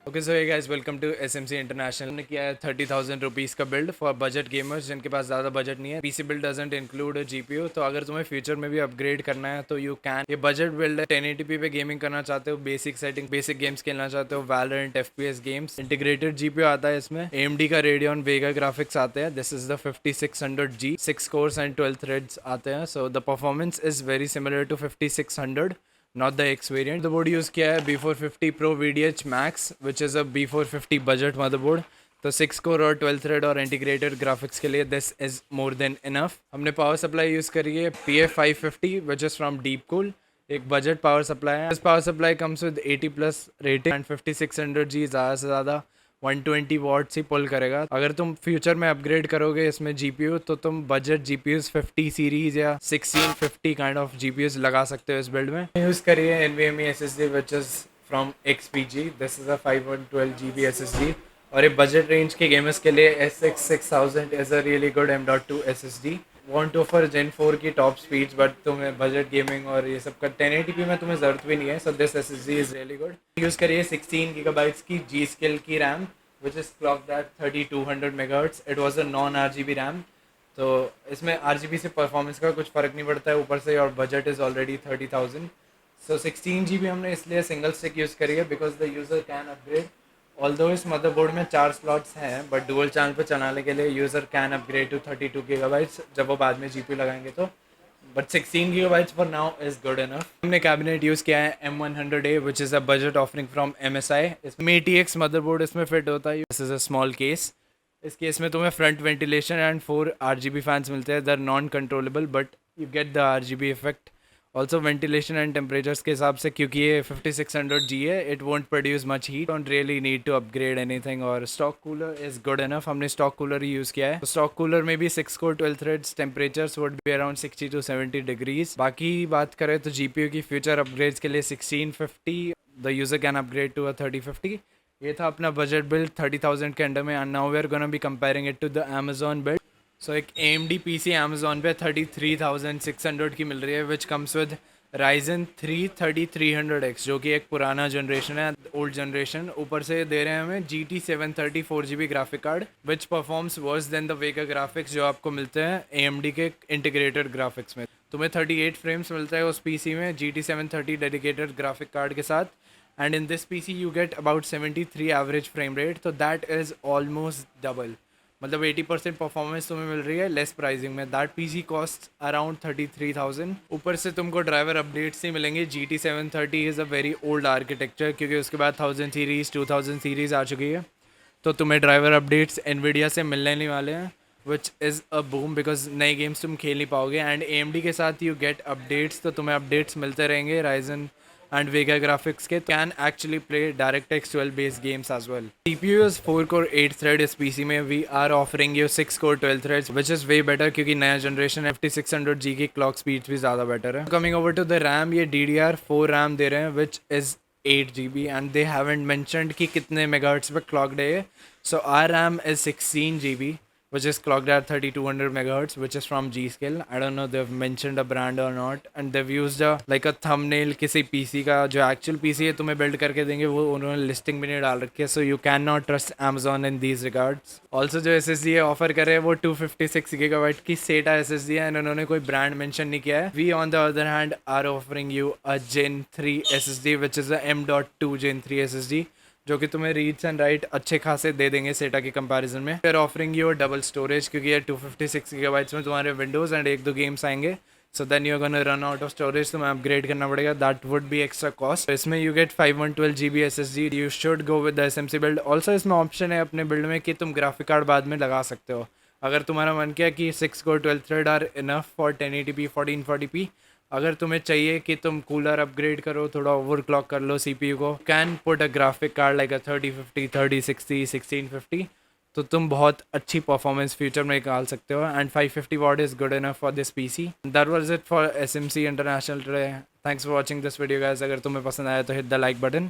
Okay so hey guys, welcome to SMC International. ने किया है 30,000 रुपीज़ का बिल्ड फॉर बजट गेमर्स जिनके पास ज़्यादा बजट नहीं है। PC build doesn't include GPU, तो अगर तुम्हें फ्यूचर में भी अपग्रेड करना है तो यू कैन। ये बजट बिल्ड है। 1080p पे गेमिंग करना चाहते हो, बेसिक सेटिंग, बेसिक गेम्स खेलना चाहते हो, Valorant, FPS games. Integrated GPU आता है इसमें। AMD का रेडियन वेगा ग्राफिक्स आते हैं। This is the 5600G, 6 cores and 12 threads आते हैं। So the performance is very similar to 5600, not the X variant. The board use किया है B450 Pro VDH Max, which is a B450 budget motherboard. तो 6 core और 12 thread और integrated graphics के लिए this is more than enough. हमने power supply use करी है PF550 which is from Deepcool, एक बजट पावर सप्लाई है। This power supply comes with 80+ rating and 5600G ज़्यादा से ज़्यादा 120 वॉट्स ही पुल करेगा। अगर तुम फ्यूचर में अपग्रेड करोगे इसमें जीपीयू तो तुम बजट जीपीयूज 50 सीरीज या 1650 काइंड ऑफ जीपीयूज लगा सकते हो इस बिल्ड में। यूज़ करिए NVMe SSD which is from XPG। This is a 512 GB SSD और ये बजट रेंज के गेमर्स के लिए SX 6000 is a really good M.2 SSD। Want to offer Gen 4 की टॉप स्पीड्स, बट तुम्हें बजट गेमिंग और ये सब का 1080p में तुम्हें ज़रूरत भी नहीं है। So this SSD is really good. Use करिए 16 GB की G-Skill की RAM which is clocked at 3200 MHz। It was a non RGB RAM, तो इसमें RGB से परफॉर्मेंस का कुछ फ़र्क नहीं पड़ता है। ऊपर से और budget is already 30,000। So 16 GB हमने इसलिए सिंगल स्टिक यूज़ करी है because the user can upgrade. Although इस मदरबोर्ड में 4 स्लॉट्स हैं, बट डुअल चैनल पे चलाने के लिए user can upgrade to 32 GB जब वो बाद में GPU लगाएंगे तो। But 16 GB for now is good enough. हमने कैबिनेट यूज़ किया है M100A which is a budget offering from MSI। इसमें ATX मदरबोर्ड इसमें फिट होता है। This is a small case. इस केस में तुम्हें front ventilation and 4 RGB fans मिलते हैं। They're non controllable but you get the RGB effect. Also ventilation and temperatures के हिसाब से, क्योंकि ये 5600G है, it won't produce much heat. Don't really need to upgrade anything. और stock cooler is good enough. हमने स्टॉक कूलर ही use किया है। तो स्टॉक कूलर में भी 6 core 12 threads, temperatures would be around 60 to 70 degrees. बाकी बात करें तो GPU की फ्यूचर अपग्रेड्स के लिए 1650 the user can upgrade to a 3050। ये था अपना बजट बिल्ड 30,000 के अंडर में। And now we are gonna be comparing it to the Amazon build. So एक AMD PC Amazon पे 33,600 की मिल रही है which comes with Ryzen 3 3300X, जो कि एक पुराना जनरेशन है, ओल्ड जनरेशन। ऊपर से दे रहे हैं हमें GT 730 4GB graphic card which performs worse than the Vega graphics जो आपको मिलते हैं AMD के इंटीग्रेटेड ग्राफिक्स में। तुम्हें 38 फ्रेम्स मिलता है उस PC में GT 730 डेडिकेटेड ग्राफिक कार्ड के साथ। And in this PC you get about 73 average frame rate, तो दैट इज़ ऑलमोस्ट डबल। मतलब 80% परफॉर्मेंस तुम्हें मिल रही है लेस प्राइसिंग में। That PC cost around 33,000। ऊपर से तुमको ड्राइवर अपडेट्स ही मिलेंगे। GT 730 is a very old architecture, क्योंकि उसके बाद 1000 सीरीज़ 2000 सीरीज़ आ चुकी है। तो तुम्हें ड्राइवर अपडेट्स NVIDIA से मिलने नहीं वाले हैं विच इज़ अ बूम, बिकॉज नए गेम्स तुम खेल नहीं पाओगे। एंड AMD के साथ यू गेट अपडेट्स, तो तुम्हें अपडेट्स मिलते रहेंगे Ryzen and Vega graphics के can actually play DirectX 12 based games as well. CPU is 4 core 8 thread इस PC में। We are offering you 6 core 12 threads which is way better, क्योंकि नया generation 5600G की क्लॉक स्पीड भी ज़्यादा better है। Coming over to the RAM, ये DDR4 RAM दे रहे हैं which is 8GB and they haven't mentioned कि कितने मेगाहर्ट्ज़ पे क्लॉक्ड है ये। So our RAM is 16GB which is clocked at 3200 megahertz, which is from G-Skill. I don't know they've mentioned a brand or not, and they've used a like a thumbnail किसी PC का जो actual PC है तुम्हें build करके देंगे, वो उन्होंने listing भी नहीं डाल रखी है। So you cannot trust Amazon in these regards. Also जो SSD है ऑफर कर रहे हैं वो 256 GB की SATA SSD है, and उन्होंने कोई brand mention नहीं किया है। We on the other hand are offering you a Gen 3 SSD which is a M.2 Gen 3 SSD, जो कि तुम्हें रीड्स एंड राइट अच्छे खासे दे देंगे सेटा के कंपैरिजन में। फिर ऑफरिंग योर डबल स्टोरेज, क्योंकि ये 256 GB में तुम्हारे विंडोज़ एंड 1-2 गेम्स आएंगे। So then you gonna run out of storage, तुम्हें अपग्रेड करना पड़ेगा। That would be extra cost. इसमें you get 512 GB SSD। You should go with the SMC build. Also इसमें ऑप्शन है अपने बिल्ड में कि तुम ग्राफिक कार्ड बाद में लगा सकते हो। अगर तुम्हारा मन किया कि 6 core 12 thread are enough for 1080p 1440p, अगर तुम्हें चाहिए कि तुम कूलर अपग्रेड करो, थोड़ा ओवर क्लॉक कर लो CPU को, can put a graphic card like अ 3050 3060 1650, तो तुम बहुत अच्छी परफॉर्मेंस फ्यूचर में निकाल सकते हो। And 550 what is good enough for this PC। That was it for SMC international today. Thanks for watching this video guys. अगर तुम्हें पसंद आया तो हिट द लाइक बटन।